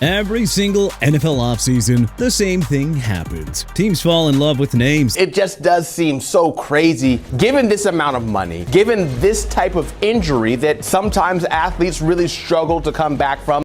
Every single NFL offseason, the same thing happens. Teams fall in love with names. It just does seem so crazy, given this amount of money, given this type of injury that sometimes athletes really struggle to come back from.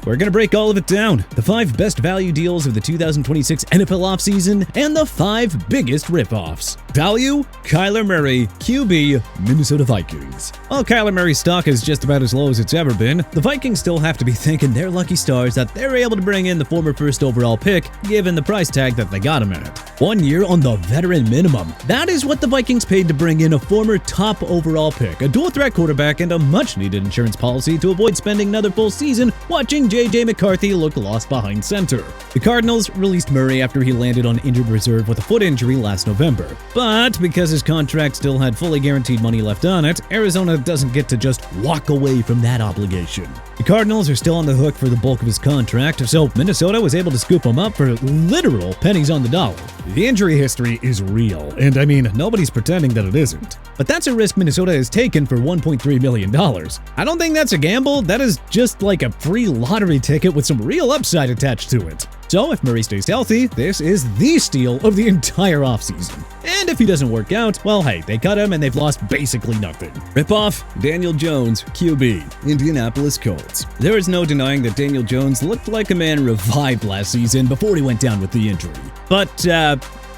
We're going to break all of it down. The 5 best value deals of the 2026 NFL offseason and the 5 biggest ripoffs. Value, Kyler Murray, QB, Minnesota Vikings. While Kyler Murray's stock is just about as low as it's ever been, the Vikings still have to be thanking their lucky stars that they're able to bring in the former first overall pick, given the price tag that they got him at. 1 year on the veteran minimum. That is what the Vikings paid to bring in a former top overall pick, a dual-threat quarterback, and a much-needed insurance policy to avoid spending another full season watching J.J. McCarthy look lost behind center. The Cardinals released Murray after he landed on injured reserve with a foot injury last November. But because his contract still had fully guaranteed money left on it, Arizona doesn't get to just walk away from that obligation. The Cardinals are still on the hook for the bulk of his contract, so Minnesota was able to scoop him up for literal pennies on the dollar. The injury history is real, and I mean, nobody's pretending that it isn't. But that's a risk Minnesota has taken for $1.3 million. I don't think that's a gamble, that is just like a free lottery ticket with some real upside attached to it. So if Murray stays healthy, this is the steal of the entire offseason. And if he doesn't work out, well hey, they cut him and they've lost basically nothing. Ripoff, Daniel Jones, QB, Indianapolis Colts. There is no denying that Daniel Jones looked like a man revived last season before he went down with the injury. But,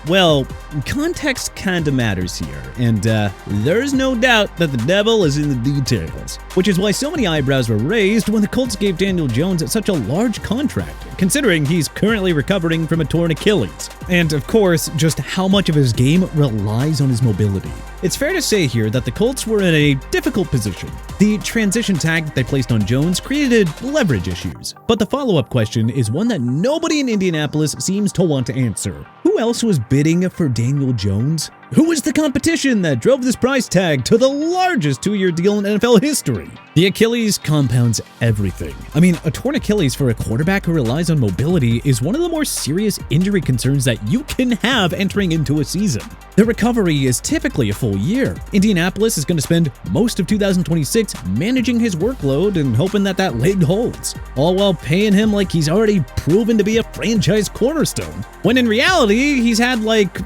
well, context kinda matters here, and there's no doubt that the devil is in the details, which is why so many eyebrows were raised when the Colts gave Daniel Jones such a large contract, considering he's currently recovering from a torn Achilles, and of course, just how much of his game relies on his mobility. It's fair to say here that the Colts were in a difficult position. The transition tag that they placed on Jones created leverage issues, but the follow-up question is one that nobody in Indianapolis seems to want to answer. Who else was bidding for Daniel Jones? Who was the competition that drove this price tag to the largest 2-year deal in NFL history? The Achilles compounds everything. I mean, a torn Achilles for a quarterback who relies on mobility is one of the more serious injury concerns that you can have entering into a season. The recovery is typically a full year. Indianapolis is going to spend most of 2026 managing his workload and hoping that that leg holds, all while paying him like he's already proven to be a franchise cornerstone, when in reality, he's had like,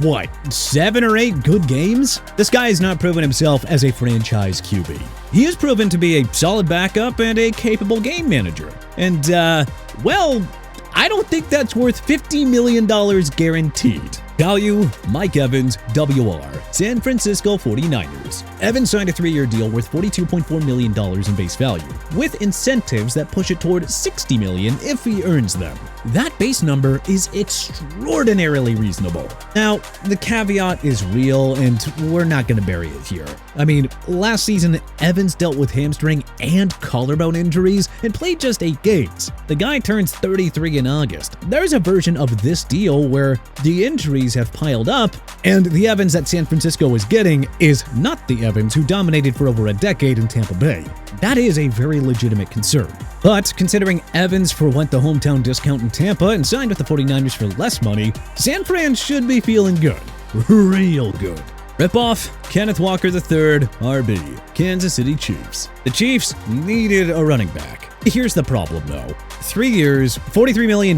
what, 7 or 8 good games? This guy has not proven himself as a franchise QB. He has proven to be a solid backup and a capable game manager. And, well, I don't think that's worth $50 million guaranteed. Value, Mike Evans, WR, San Francisco 49ers. Evans signed a 3-year deal worth $42.4 million in base value, with incentives that push it toward $60 million if he earns them. That base number is extraordinarily reasonable. Now, the caveat is real, and we're not going to bury it here. I mean, last season, Evans dealt with hamstring and collarbone injuries and played just 8 games. The guy turns 33 in August. There's a version of this deal where the injuries have piled up, and the Evans that San Francisco is getting is not the Evans who dominated for over a decade in Tampa Bay. That is a very legitimate concern. But considering Evans forwent the hometown discount in Tampa and signed with the 49ers for less money, San Fran should be feeling good. Real good. Ripoff, Kenneth Walker III, RB, Kansas City Chiefs. The Chiefs needed a running back. Here's the problem though. 3 years, $43 million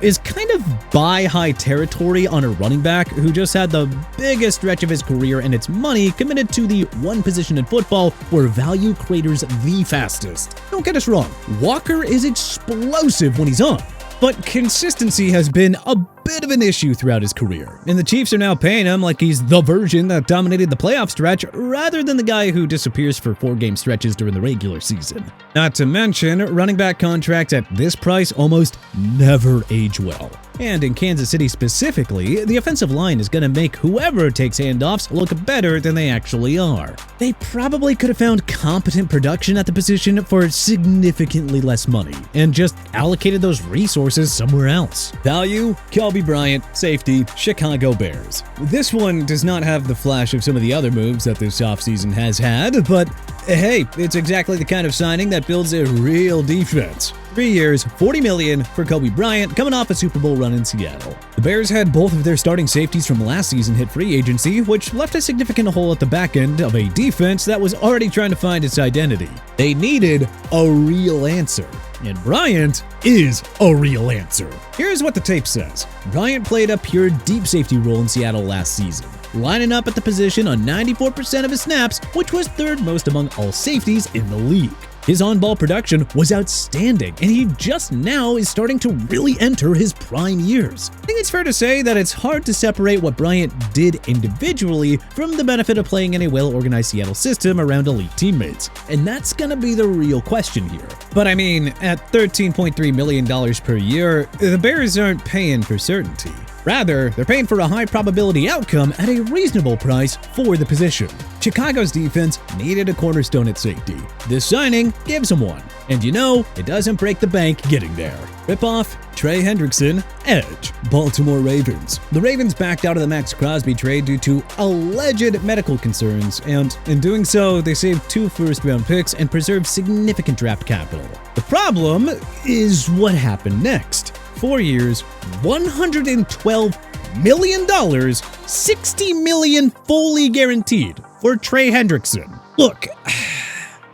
is kind of buy-high territory on a running back who just had the biggest stretch of his career and its money committed to the one position in football where value craters the fastest. Don't get us wrong, Walker is explosive when he's on, but consistency has been a bit of an issue throughout his career, and the Chiefs are now paying him like he's the version that dominated the playoff stretch rather than the guy who disappears for 4-game stretches during the regular season. Not to mention, running back contracts at this price almost never age well. And in Kansas City specifically, the offensive line is going to make whoever takes handoffs look better than they actually are. They probably could have found competent production at the position for significantly less money and just allocated those resources somewhere else. Value, Kelby Bryant, safety, Chicago Bears. This one does not have the flash of some of the other moves that this offseason has had, but hey, it's exactly the kind of signing that builds a real defense. 3 years, $40 million for Kelby Bryant, coming off a Super Bowl run in Seattle. The Bears had both of their starting safeties from last season hit free agency, which left a significant hole at the back end of a defense that was already trying to find its identity. They needed a real answer. And Bryant is a real answer. Here's what the tape says. Bryant played a pure deep safety role in Seattle last season, lining up at the position on 94% of his snaps, which was third most among all safeties in the league. His on-ball production was outstanding, and he just now is starting to really enter his prime years. I think it's fair to say that it's hard to separate what Bryant did individually from the benefit of playing in a well-organized Seattle system around elite teammates. And that's gonna be the real question here. But I mean, at $13.3 million per year, the Bears aren't paying for certainty. Rather, they're paying for a high-probability outcome at a reasonable price for the position. Chicago's defense needed a cornerstone at safety. This signing gives them one. And you know, it doesn't break the bank getting there. Rip-off, Trey Hendrickson, edge. Baltimore Ravens. The Ravens backed out of the Max Crosby trade due to alleged medical concerns, and in doing so, they saved 2 first-round picks and preserved significant draft capital. The problem is what happened next. 4 years, $112 million, $60 million fully guaranteed for Trey Hendrickson. Look,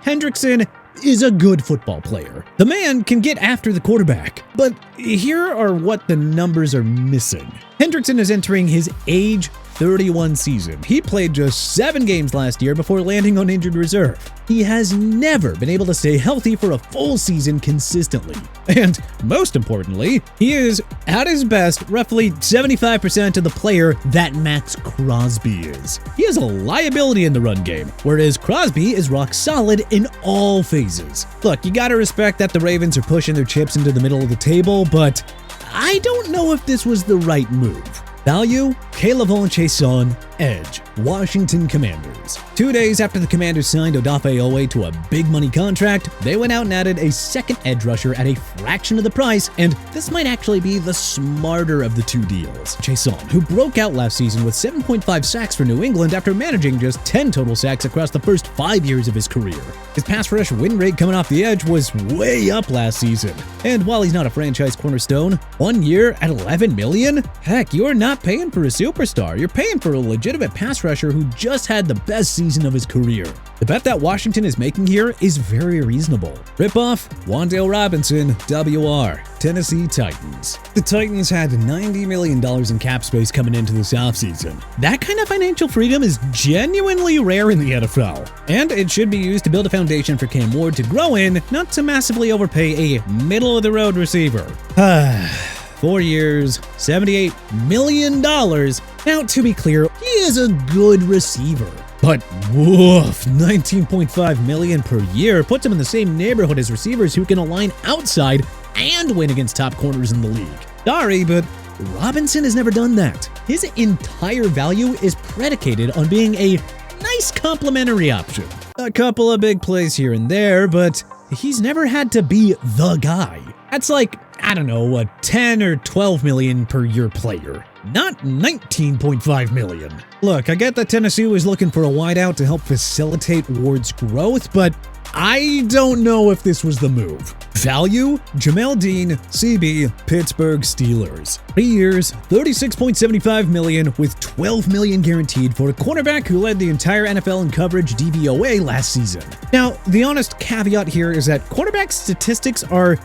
Hendrickson is a good football player. The man can get after the quarterback, but here are what the numbers are missing. Hendrickson is entering his age 31 season. He played just 7 games last year before landing on injured reserve. He has never been able to stay healthy for a full season consistently. And most importantly, he is at his best roughly 75% of the player that Max Crosby is. He is a liability in the run game, whereas Crosby is rock solid in all phases. Look, you gotta respect that the Ravens are pushing their chips into the middle of the table, but I don't know if this was the right move. Value, K'Lavon Chaisson, edge, Washington Commanders. 2 days after the Commanders signed Odafe Oweh to a big money contract, they went out and added a second edge rusher at a fraction of the price, and this might actually be the smarter of the 2 deals. Chaisson, who broke out last season with 7.5 sacks for New England after managing just 10 total sacks across the first 5 years of his career. His pass rush win rate coming off the edge was way up last season. And while he's not a franchise cornerstone, 1 year at $11 million? Heck, you're not paying for a superstar. You're paying for a legitimate pass rusher who just had the best season of his career. The bet that Washington is making here is very reasonable. Rip-off, Wan'Dale Robinson, WR, Tennessee Titans. The Titans had $90 million in cap space coming into this offseason. That kind of financial freedom is genuinely rare in the NFL, and it should be used to build a foundation for Cam Ward to grow in, not to massively overpay a middle-of-the-road receiver. 4 years, $78 million. Now, to be clear, he is a good receiver. But woof, $19.5 million per year puts him in the same neighborhood as receivers who can align outside and win against top corners in the league. Sorry, but Robinson has never done that. His entire value is predicated on being a nice complementary option. A couple of big plays here and there, but he's never had to be the guy. That's like, I don't know, a 10 or 12 million per year player, not 19.5 million. Look, I get that Tennessee was looking for a wideout to help facilitate Ward's growth, but I don't know if this was the move. Value, Jamel Dean, CB, Pittsburgh Steelers. 3 years, $36.75 million with $12 million guaranteed for a cornerback who led the entire NFL in coverage DVOA last season. Now, the honest caveat here is that quarterback statistics are,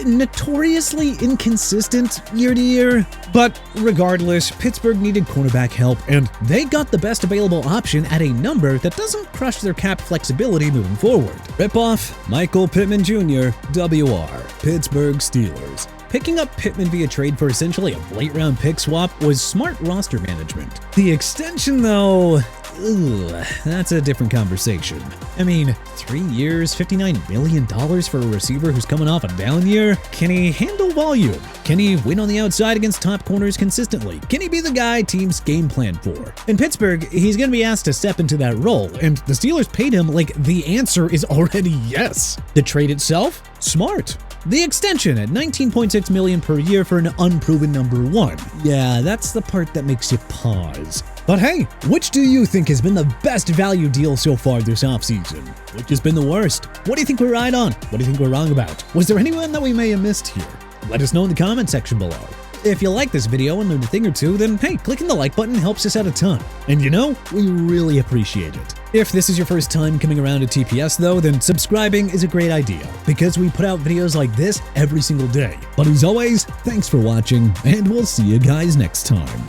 notoriously inconsistent year to year. But regardless, Pittsburgh needed cornerback help, and they got the best available option at a number that doesn't crush their cap flexibility moving forward. Rip-off, Michael Pittman Jr., WR, Pittsburgh Steelers. Picking up Pittman via trade for essentially a late-round pick swap was smart roster management. The extension, though, that's a different conversation. I mean, 3 years, $59 million for a receiver who's coming off a down year? Can he handle volume? Can he win on the outside against top corners consistently? Can he be the guy teams game plan for? In Pittsburgh, he's going to be asked to step into that role, and the Steelers paid him like the answer is already yes. The trade itself? Smart. The extension at $19.6 million per year for an unproven number 1. Yeah, that's the part that makes you pause. But hey, which do you think has been the best value deal so far this offseason? Which has been the worst? What do you think we're right on? What do you think we're wrong about? Was there anyone that we may have missed here? Let us know in the comment section below. If you like this video and learned a thing or two, then hey, clicking the like button helps us out a ton. And you know, we really appreciate it. If this is your first time coming around to TPS though, then subscribing is a great idea because we put out videos like this every single day. But as always, thanks for watching and we'll see you guys next time.